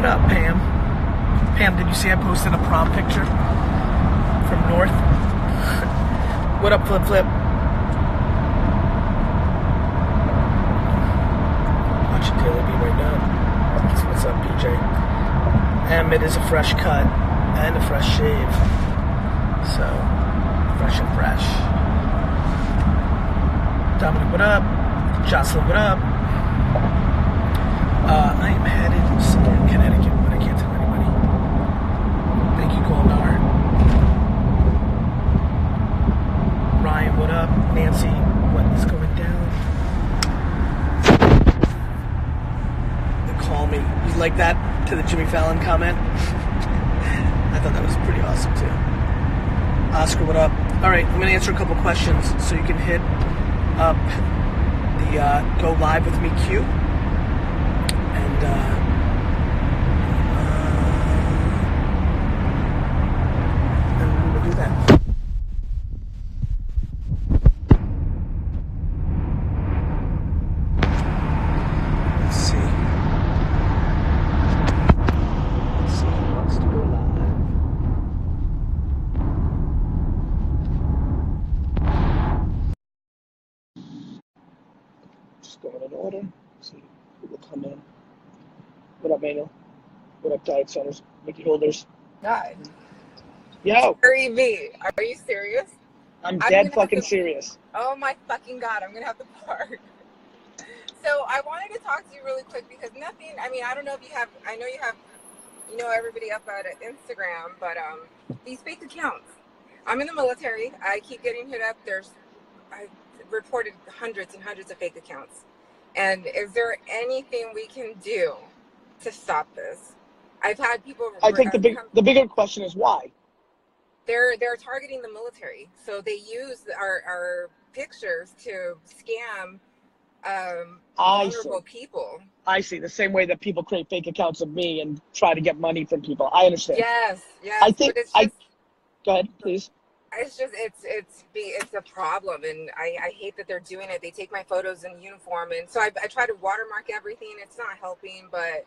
up, Pam? Pam, did you see I posted a prom picture from North? What up, Flip Flip? Watching Taylor B right now. What's up, BJ? It is a fresh cut and a fresh shave. So, fresh and fresh. Dominic, what up? Jocelyn, what up? I am headed somewhere in Connecticut, but I can't tell anybody. Thank you, Goldar. Ryan, what up? Nancy, what is going down? They call me. You like that? To the Jimmy Fallon comment? I thought that was pretty awesome, too. Oscar, what up? All right, I'm going to answer a couple questions so you can hit up the Go Live With Me queue. And we will do that. Let's see. Who wants to go live? Just going in order. See who will come in. What up, Manuel? What up, Diet Centers? Mickey Holders? God. Yo! Gary V, are you serious? I'm dead fucking serious. Oh my fucking God, I'm gonna have to park. So I wanted to talk to you really quick because I don't know if you have, I know you have, everybody up at Instagram, but these fake accounts. I'm in the military. I keep getting hit up. I've reported hundreds and hundreds of fake accounts. And is there anything we can do to stop this? I've had people. I think the bigger question is why. They're targeting the military, so they use our pictures to scam vulnerable people. I see. The same way that people create fake accounts of me and try to get money from people. I understand. Yes. I think. Go ahead, please. It's just it's a problem, and I hate that they're doing it. They take my photos in uniform, and so I try to watermark everything. It's not helping, but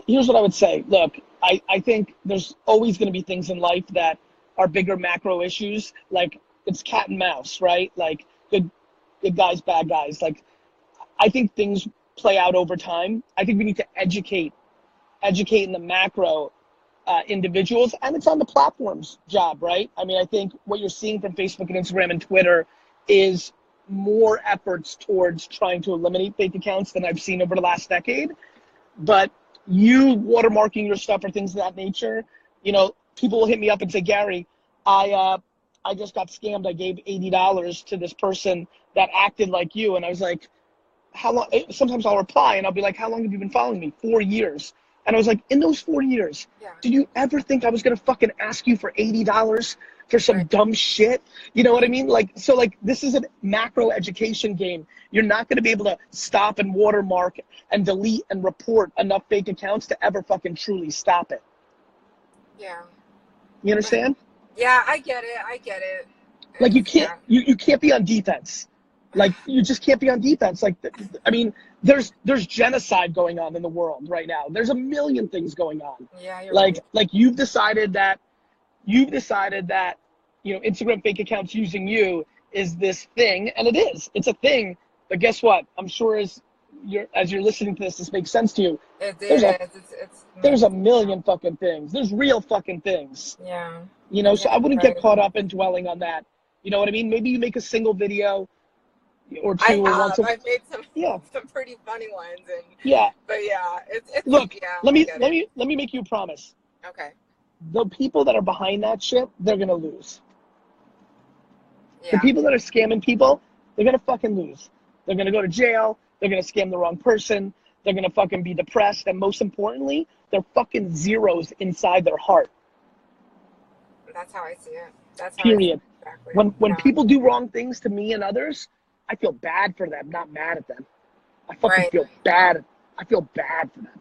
here's what I would say. Look, I think there's always going to be things in life that are bigger macro issues. Like it's cat and mouse, right? Like good guys, bad guys. Like I think things play out over time. I think we need to educate in the macro individuals, and it's on the platform's job, right? I mean, I think what you're seeing from Facebook and Instagram and Twitter is more efforts towards trying to eliminate fake accounts than I've seen over the last decade. But you watermarking your stuff or things of that nature, people will hit me up and say, Gary, I just got scammed. I gave $80 to this person that acted like you. And I was like, how long? Sometimes I'll reply and I'll be like, how long have you been following me? 4 years. And I was like, in those 4 years, did you ever think I was going to fucking ask you for $80 for some dumb shit? You know what I mean? So this is a macro education game. You're not going to be able to stop and watermark and delete and report enough fake accounts to ever fucking truly stop it. Yeah. You understand? Yeah, I get it. Like you can't be on defense. Like you just can't be on defense. Like, I mean, there's genocide going on in the world right now. There's a million things going on. Yeah, you're like, right. Like you've decided that, Instagram fake accounts using you is this thing, and it is. It's a thing. But guess what? I'm sure as you're listening to this makes sense to you. There's a million fucking things. There's real fucking things. Yeah. So I wouldn't get caught up in dwelling on that. You know what I mean? Maybe you make a single video or two. I've made some pretty funny ones, but it's look. Let me make you a promise. Okay. The people that are behind that shit, they're gonna lose. Yeah. The people that are scamming people, they're gonna fucking lose. They're gonna go to jail. They're gonna scam the wrong person. They're gonna fucking be depressed, and most importantly, they're fucking zeros inside their heart. That's how I see it. Period. Exactly. When people do wrong things to me and others, I feel bad for them, not mad at them. I fucking feel bad. I feel bad for them.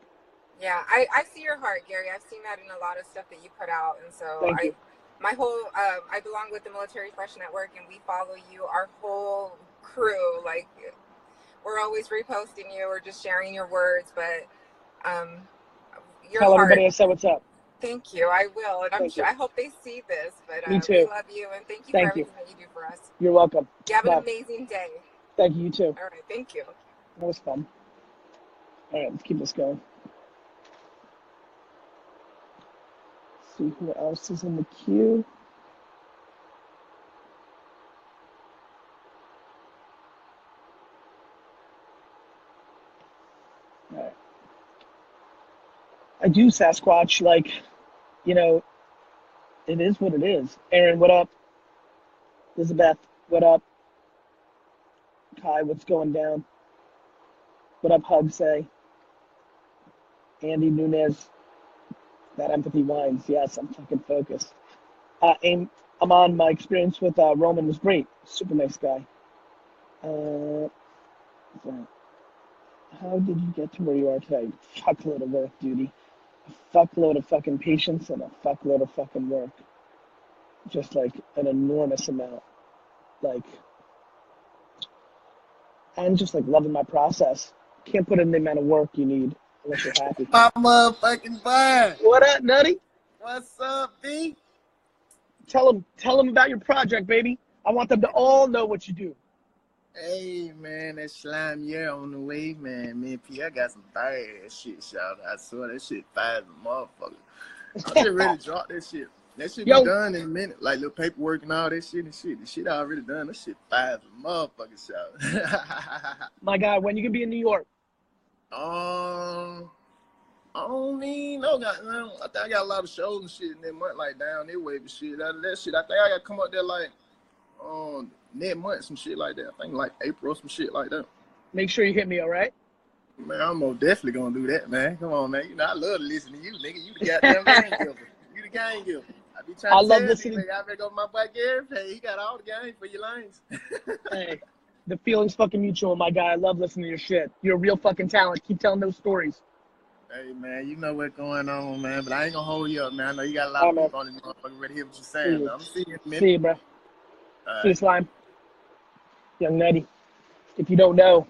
Yeah, I see your heart, Gary. I've seen that in a lot of stuff that you put out, and so I belong with the Military Fresh Network, and we follow you. Our whole crew, like, we're always reposting you or just sharing your words, but your Tell heart. everybody I said what's up. Thank you. I will, and I'm Thank sure. you. I hope they see this. But Me we too. love you, and thank you for Thank you. everything that you do for us. You're welcome. You have an Bye. amazing day. Thank you, you too. All right. Thank you. That was fun. All right, let's keep this going. See who else is in the queue. All right. I do Sasquatch, like, you know, it is what it is. Aaron, what up? Elizabeth, what up? Kai, what's going down? What up, Hug say? Andy Nunez, that empathy wines. Yes, I'm fucking focused. I'm on. My experience with Roman was great. Super nice guy. How did you get to where you are today? Fuckload of work, duty. A fuckload of fucking patience and a fuckload of fucking work. Just like an enormous amount. Like, and just like loving my process. Can't put in the amount of work you need unless you're happy. My motherfucking bud. What up, Nutty? What's up, B? Tell them about your project, baby. I want them to all know what you do. Hey, man, that slime year on the way, man. Me and P, I got some bad shit, shout out. I swear that shit fire as a motherfucker. I'm just ready to drop that shit. That shit be done in a minute, like little paperwork and all that shit and shit. The shit already done. That shit fire as a motherfucker, shout. My God, when you gonna be in New York? I don't need no goddamn. I think I got a lot of shows and shit in that month, like down that way, but shit. Out of that shit, I think I gotta come up there like next month, some shit like that. I think like April, some shit like that. Make sure you hit me, all right? Man, I'm most definitely gonna do that, man. Come on, man. You know I love to listen to you, nigga. You the goddamn game giver. You the game giver. I be trying to tell you, nigga, I better go to my boy Gary. Hey, he got all the game for your lanes. Hey, the feeling's fucking mutual, my guy. I love listening to your shit. You're a real fucking talent. Keep telling those stories. Hey, man, you know what's going on, man. But I ain't gonna hold you up, man. I know you got a lot of people on this motherfucker ready to hear what you're saying. I'm seeing you in a minute. See you, bro. See you, Slime. Young Nutty. If you don't know,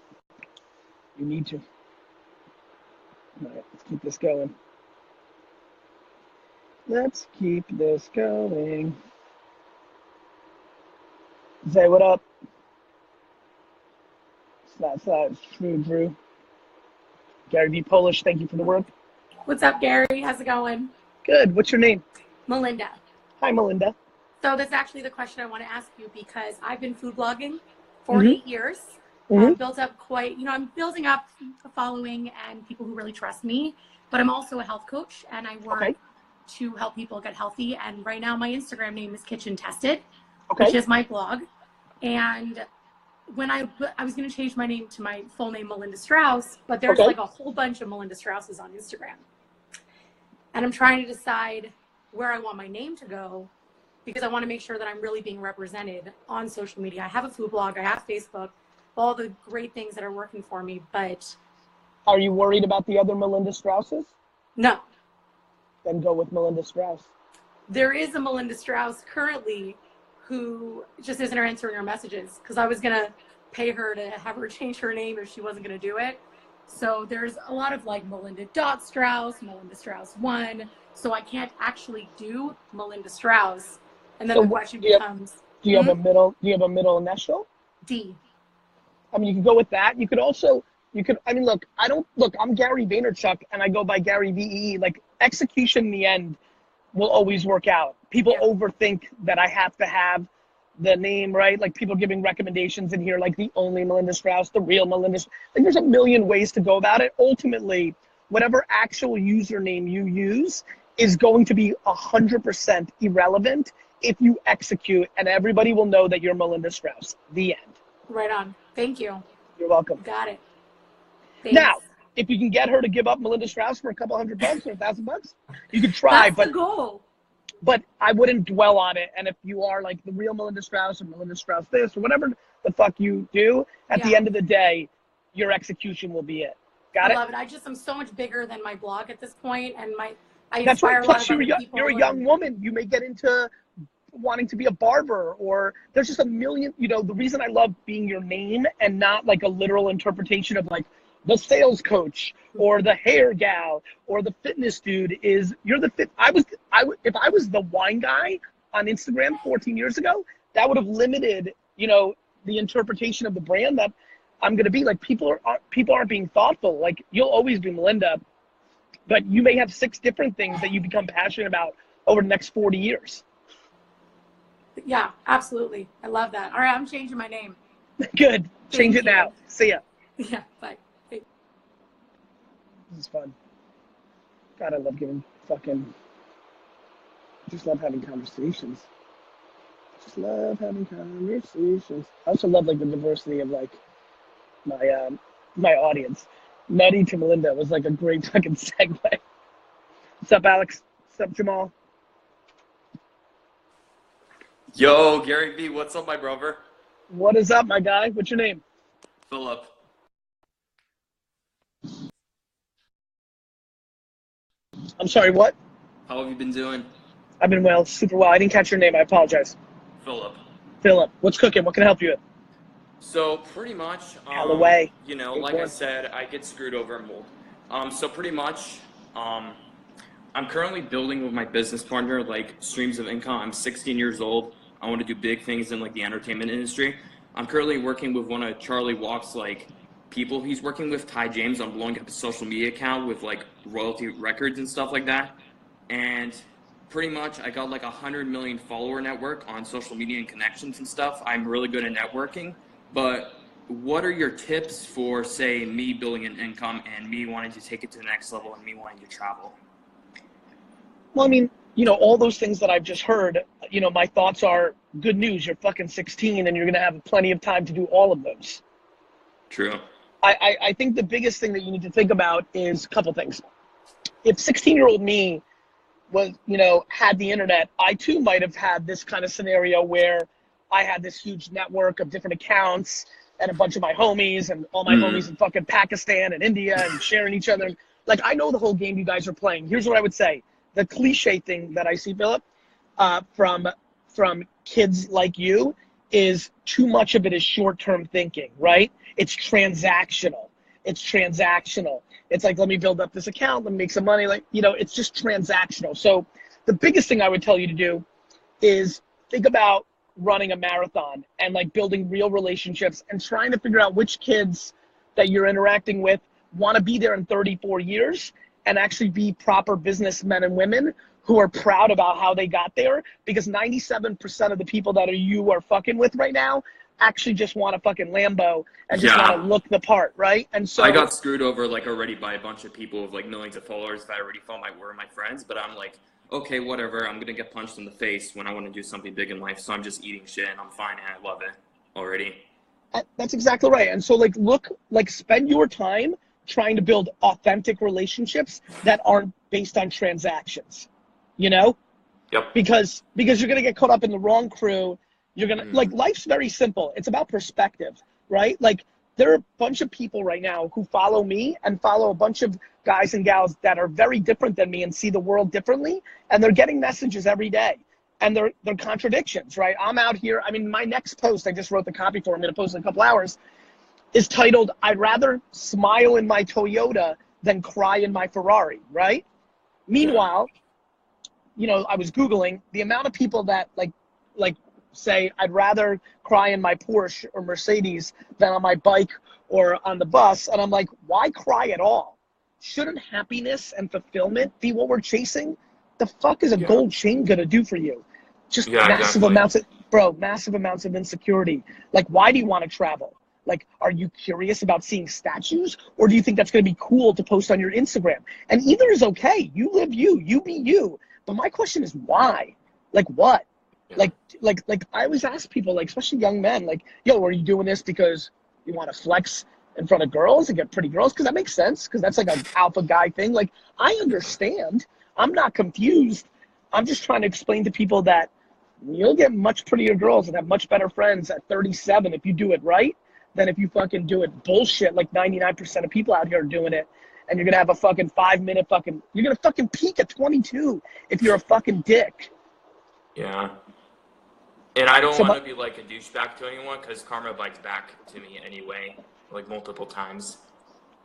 you need to. All right, let's keep this going. Let's keep this going. Say what up? It's true, Drew. Gary V. Polish, thank you for the work. What's up, Gary? How's it going? Good. What's your name? Melinda. Hi, Melinda. So that's actually the question I want to ask you because I've been food blogging for 8 years. Built up quite, I'm building up a following and people who really trust me, but I'm also a health coach and I work to help people get healthy. And right now my Instagram name is Kitchen Tested, which is my blog. And when I was going to change my name to my full name, Melinda Strauss, but there's like a whole bunch of Melinda Strausses on Instagram. And I'm trying to decide where I want my name to go because I want to make sure that I'm really being represented on social media. I have a food blog, I have Facebook, all the great things that are working for me, but... Are you worried about the other Melinda Strausses? No. Then go with Melinda Strauss. There is a Melinda Strauss currently who just isn't answering her messages because I was going to pay her to have her change her name if she wasn't going to do it. So there's a lot of like Melinda Strauss, Melinda Strauss 1. So I can't actually do Melinda Strauss. And then the question becomes... Do you have a middle initial? D. I mean, you could go with that. You could also, look, I'm Gary Vaynerchuk and I go by Gary VEE. Like, execution in the end will always work out. People overthink that I have to have the name, right? Like, people giving recommendations in here, like the only Melinda Strauss, the real Melinda. Like, there's a million ways to go about it. Ultimately, whatever actual username you use is going to be 100% irrelevant if you execute, and everybody will know that you're Melinda Strauss. The end. Right on. Thank you. You're welcome. Got it. Thanks. Now, if you can get her to give up Melinda Strauss for a couple $100 or $1,000, you could try. That's the goal. But I wouldn't dwell on it. And if you are like the real Melinda Strauss or Melinda Strauss this or whatever the fuck you do, at the end of the day, your execution will be it. Got it? I love it. I'm so much bigger than my blog at this point, and I That's inspire right. a lot of Plus, people. you're a young woman. You may get into wanting to be a barber, or there's just a million, the reason I love being your name and not like a literal interpretation of like, the sales coach or the hair gal or the fitness dude is you're the fit. If I was the wine guy on Instagram 14 years ago, that would have limited, you know, the interpretation of the brand that I'm going to be. Like, people aren't being thoughtful. Like, you'll always be Melinda, but you may have 6 different things that you become passionate about over the next 40 years. Yeah, absolutely. I love that. All right, I'm changing my name. Good. Change it you. now. See ya. Yeah, bye. This is fun. God, I love giving fucking. Just love having conversations. Just love having conversations. I also love like the diversity of like my audience. Nutty to Melinda was like a great fucking segue. What's up, Alex? What's up, Jamal? Yo, Gary V, what's up, my brother? What is up, my guy? What's your name? Philip. I'm sorry, what? How have you been doing? I've been well, super well. I didn't catch your name. I apologize. Philip. Philip. What's cooking? What can I help you with? So pretty much, Halloway. you know, Big like I one. said, I get screwed over and mold. So pretty much, I'm currently building with my business partner, like, streams of income. I'm 16 years old. I want to do big things in like the entertainment industry. I'm currently working with one of Charlie Walk's like people he's working with, Ty James, on blowing up his social media account with like royalty records and stuff like that. And pretty much I got like 100 million follower network on social media and connections and stuff. I'm really good at networking, but what are your tips for, say, me building an income and me wanting to take it to the next level and me wanting to travel? Well, I mean, you know, all those things that I've just heard, you know, my thoughts are good news. You're fucking 16 and you're going to have plenty of time to do all of those. True. I think the biggest thing that you need to think about is a couple things. If 16-year-old me was, you know, had the internet, I too might have had this kind of scenario where I had this huge network of different accounts and a bunch of my homies and all my homies in fucking Pakistan and India and sharing each other. Like, I know the whole game you guys are playing. Here's what I would say. The cliche thing that I see, Philip, from kids like you is too much of it is short-term thinking, right? It's transactional. It's like, let me build up this account, let me make some money. Like, you know, it's just transactional. So the biggest thing I would tell you to do is think about running a marathon and like building real relationships and trying to figure out which kids that you're interacting with want to be there in 34 years and actually be proper businessmen and women who are proud about how they got there, because 97% of the people that you are fucking with right now actually just want a fucking Lambo and just want to look the part, right? And so I got screwed over like already by a bunch of people with like millions of followers that I already thought were my friends, but I'm like, okay, whatever, I'm gonna get punched in the face when I want to do something big in life, so I'm just eating shit and I'm fine and I love it already. That's exactly right. And so like spend your time trying to build authentic relationships that aren't based on transactions, you know? Yep. Because you're going to get caught up in the wrong crew. You're going to, like, life's very simple. It's about perspective, right? Like, there are a bunch of people right now who follow me and follow a bunch of guys and gals that are very different than me and see the world differently. And they're getting messages every day. And they're contradictions, right? I'm out here. I mean, my next post, I just wrote the copy for. I'm going to post in a couple hours, is titled, I'd rather smile in my Toyota than cry in my Ferrari, right? Meanwhile, you know, I was Googling the amount of people that like say, I'd rather cry in my Porsche or Mercedes than on my bike or on the bus. And I'm like, why cry at all? Shouldn't happiness and fulfillment be what we're chasing? The fuck is a gold chain gonna do for you? Just massive amounts of insecurity. Like, why do you want to travel? Like, are you curious about seeing statues, or do you think that's going to be cool to post on your Instagram? And either is okay. You live you be you. But my question is why? Like, what? Like I always ask people, like, especially young men, like, yo, are you doing this because you want to flex in front of girls and get pretty girls? Because that makes sense, because that's like an alpha guy thing. Like, I understand. I'm not confused. I'm just trying to explain to people that you'll get much prettier girls and have much better friends at 37 if you do it right than if you fucking do it bullshit like 99% of people out here are doing it. And you're going to have a fucking 5-minute you're going to fucking peak at 22 if you're a fucking dick. Yeah. And I don't want to be like a douchebag to anyone, because karma bites back to me anyway, like multiple times.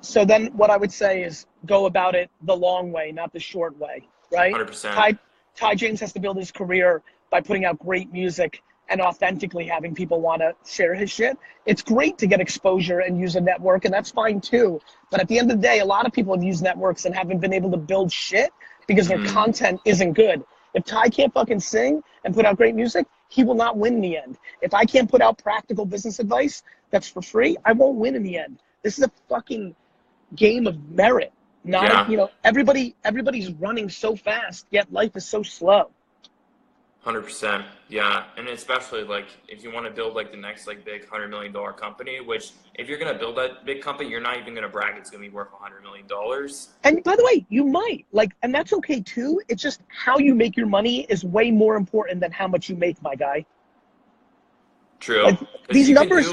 So then what I would say is go about it the long way, not the short way, right? 100%. Ty James has to build his career by putting out great music and authentically having people want to share his shit. It's great to get exposure and use a network, and that's fine too. But at the end of the day, a lot of people have used networks and haven't been able to build shit because their content isn't good. If Ty can't fucking sing and put out great music, he will not win in the end. If I can't put out practical business advice that's for free, I won't win in the end. This is a fucking game of merit. Not, everybody's running so fast, yet life is so slow. 100%. Yeah. And especially like if you want to build like the next like big $100 million company, which if you're going to build that big company, you're not even going to brag it's going to be worth $100 million. And by the way, you might and that's okay too. It's just how you make your money is way more important than how much you make, my guy. True. Like, these numbers,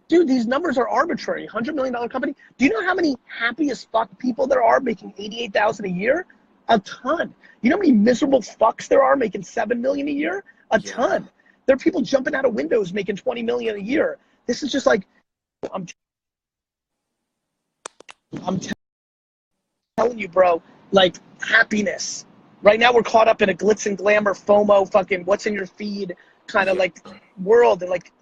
Dude, these numbers are arbitrary. $100 million company. Do you know how many happy as fuck people there are making $88,000 a year? A ton. You know how many miserable fucks there are making $7 million a year? A ton. There are people jumping out of windows making $20 million a year. This is just like, I'm telling you, bro. Like happiness. Right now we're caught up in a glitz and glamour, FOMO, fucking what's in your feed kind of like world, and like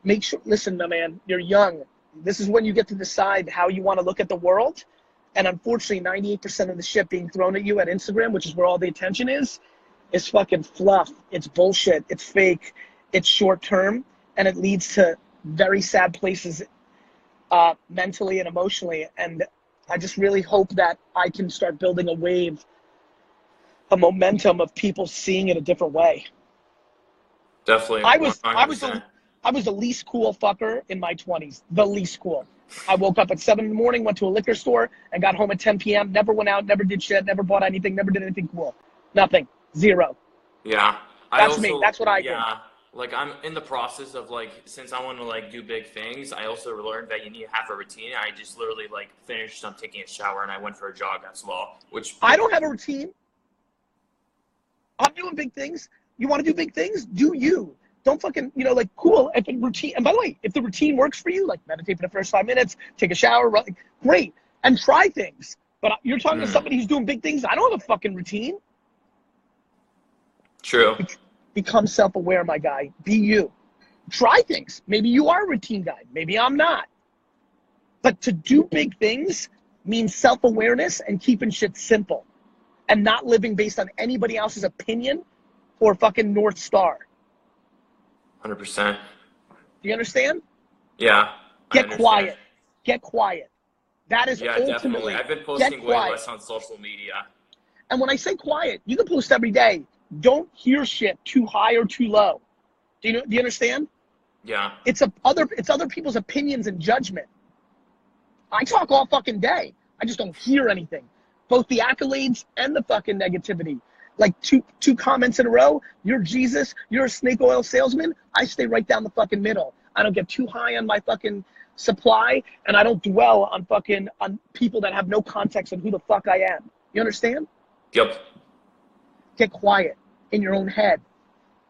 make sure. Listen, my man, you're young. This is when you get to decide how you want to look at the world. And unfortunately, 98% of the shit being thrown at you at Instagram, which is where all the attention is fucking fluff. It's bullshit. It's fake. It's short term. And it leads to very sad places mentally and emotionally. And I just really hope that I can start building a wave, a momentum of people seeing it a different way. Definitely. I was the least cool fucker in my 20s. The least cool. I woke up at 7 in the morning, went to a liquor store, and got home at 10 p.m. Never went out, never did shit, never bought anything, never did anything cool. Nothing. Zero. Yeah. That's me. That's what I think. Like I'm in the process of like, since I want to like do big things, I also learned that you need to have a routine. I just literally like finished taking a shower and I went for a jog as well, which I don't have a routine. I'm doing big things. You want to do big things? Do you. Don't fucking, like cool. If the routine, and by the way, if the routine works for you, like meditate for the first 5 minutes, take a shower, great, and try things. But you're talking to somebody who's doing big things. I don't have a fucking routine. True. Become self-aware, my guy. Be you. Try things. Maybe you are a routine guy. Maybe I'm not. But to do big things means self-awareness and keeping shit simple and not living based on anybody else's opinion or fucking North Star. 100%. Do you understand? Yeah. Get quiet. Get quiet. That is ultimately. Definitely. I've been posting way less on social media. And when I say quiet, you can post every day. Don't hear shit too high or too low. Do you understand? Yeah. It's other people's opinions and judgment. I talk all fucking day. I just don't hear anything. Both the accolades and the fucking negativity. Like two comments in a row, you're Jesus, you're a snake oil salesman. I stay right down the fucking middle. I don't get too high on my fucking supply, and I don't dwell on people that have no context on who the fuck I am. You understand? Yep. Get quiet in your own head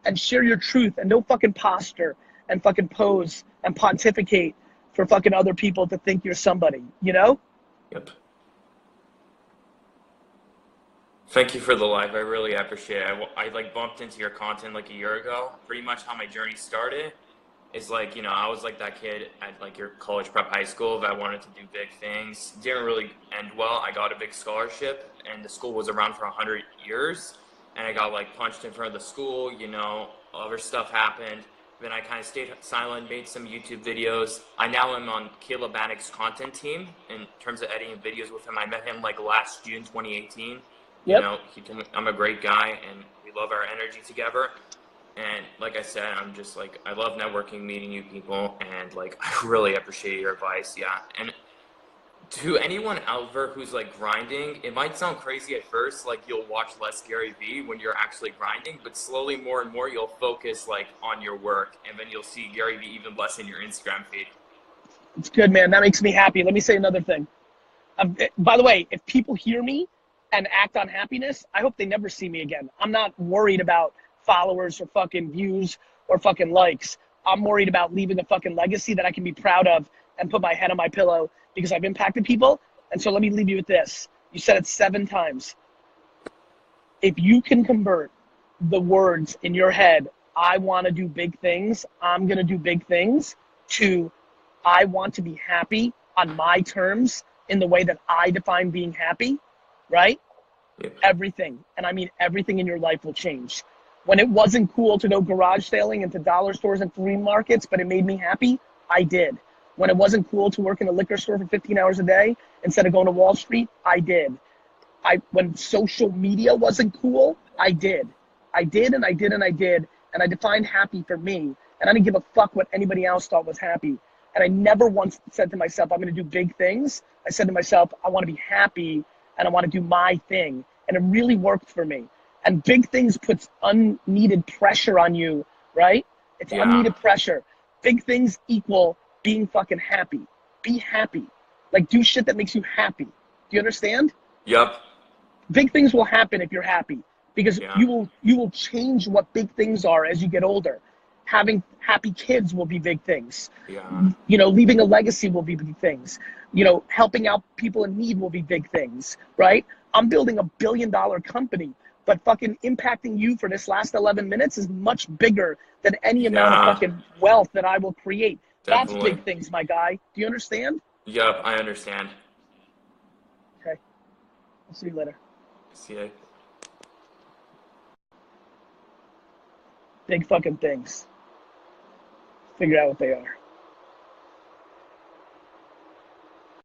and share your truth, and no fucking posture and fucking pose and pontificate for fucking other people to think you're somebody, Yep. Thank you for the live. I really appreciate it. I like bumped into your content like a year ago. Pretty much how my journey started is like, I was like that kid at like your college prep high school that wanted to do big things. Didn't really end well. I got a big scholarship and the school was around for 100 years. And I got like punched in front of the school, other stuff happened. Then I kind of stayed silent, made some YouTube videos. I now am on Caleb Bannock's content team in terms of editing videos with him. I met him like last June 2018. Yep. He told me I'm a great guy and we love our energy together. And like I said, I'm just like, I love networking, meeting new people, and like, I really appreciate your advice. Yeah. And to anyone out there who's like grinding, it might sound crazy at first, like you'll watch less Gary Vee when you're actually grinding, but slowly more and more you'll focus like on your work, and then you'll see Gary Vee even less in your Instagram feed. It's good, man. That makes me happy. Let me say another thing. By the way, if people hear me and act on happiness, I hope they never see me again. I'm not worried about followers or fucking views or fucking likes. I'm worried about leaving a fucking legacy that I can be proud of and put my head on my pillow because I've impacted people. And so let me leave you with this. You said it 7 times. If you can convert the words in your head, I want to do big things, I'm going to do big things, to I want to be happy on my terms in the way that I define being happy, right? Yeah. Everything, and I mean everything in your life will change. When it wasn't cool to go garage sailing into dollar stores and flea markets, but it made me happy, I did. When it wasn't cool to work in a liquor store for 15 hours a day instead of going to Wall Street, I did. When social media wasn't cool, I did. I did, and I did, and I did, and I defined happy for me, and I didn't give a fuck what anybody else thought was happy. And I never once said to myself, I'm going to do big things. I said to myself, I want to be happy, and I want to do my thing, and it really worked for me. And big things puts unneeded pressure on you, right? It's unneeded pressure. Big things equal being fucking happy. Be happy. Like, do shit that makes you happy. Do you understand? Yep. Big things will happen if you're happy, because you will change what big things are as you get older. Having happy kids will be big things. Yeah. You know, leaving a legacy will be big things. You know, helping out people in need will be big things, right? I'm building $1 billion company, but fucking impacting you for this last 11 minutes is much bigger than any amount of fucking wealth that I will create. That's Definitely. big things, my guy. Do you understand? Yep, I understand. Okay. I'll see you later. See ya. Big fucking things. Figure out what they are.